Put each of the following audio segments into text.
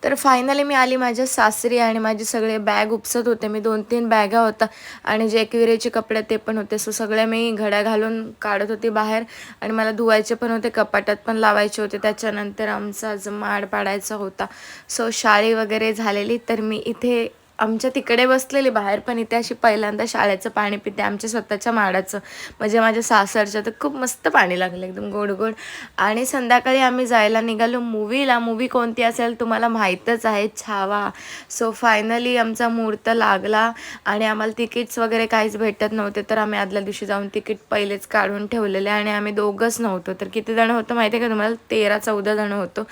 तर फायनली मी आली माझ्या सासरी आणि माझे सगळे बॅग उपसत होते. मी 2-3 बॅगा होता आणि जे एकविरेचे कपडे ते पण होते. सो सगळे मी घड्या घालून काढत होते बाहेर आणि मला धुवायचे पण होते, कपाटात पण लावायचे होते. त्याच्यानंतर आमचा आज माड पाडायचा होता. सो शाळी वगैरे झालेली, तर मी इथे आमच्या तिकडे बसलेली बाहेर, पण इथे अशी पहिल्यांदा शाळेचं पाणी पिते आमच्या स्वतःच्या माडाचं. म्हणजे माझ्या सासरच्या तर खूप मस्त पाणी लागलं एकदम गोड गोड. आणि संध्याकाळी आम्ही जायला निघालो मूवीला. मूवी कोणती असेल तुम्हाला माहीतच आहे, छावा. सो फायनली आमचा मुहूर्त लागला आणि आम्हाला तिकीट्स वगैरे काहीच भेटत नव्हते, तर आम्ही आदल्या दिवशी जाऊन तिकीट पहिलेच काढून ठेवलेले आणि आम्ही दोघंच नव्हतो. तर किती जण होतं माहिती आहे का तुम्हाला? 13-14 जण होतो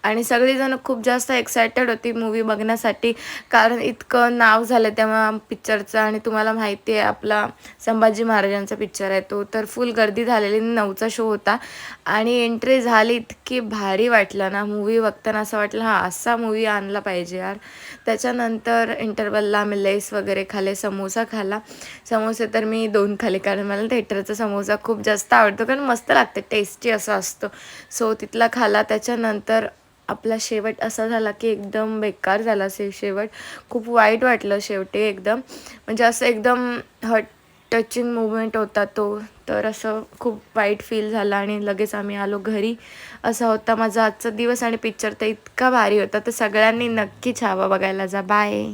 आणि सगळीजण खूप जास्त एक्सायटेड होती मूवी बघण्यासाठी, कारण इतकं नाव झालं तेव्हा पिक्चरचं. आणि तुम्हाला माहिती आहे आपला संभाजी महाराजांचा पिक्चर आहे तो, तर फुल गर्दी झालेली. 9चा शो होता आणि एंट्री झाली, इतकी भारी वाटलं ना मूवी बघताना. असं वाटलं हां, असा मूवी आणला पाहिजे यार. त्याच्यानंतर इंटरवलला आम्ही लेस वगैरे खाल्ले, समोसा खाल्ला. समोसे तर मी 2 खाल्ले, कारण मला थिएटरचा समोसा खूप जास्त आवडतो, कारण मस्त लागते, टेस्टी असा असतो. सो तिथला खाल्ला. त्याच्यानंतर आपला शेवट असा झाला की एकदम बेकार झाला शेवट. खूप वाईट वाटलं शेवटी एकदम. म्हणजे असं एकदम टचिंग मुवमेंट होता तो. तर असं खूप वाईट फील झालं आणि लगेच आम्ही आलो घरी. असा होता माझा आजचा दिवस आणि पिक्चर तर इतका भारी होता. तर सगळ्यांनी नक्की छावा बघायला जा. बाय.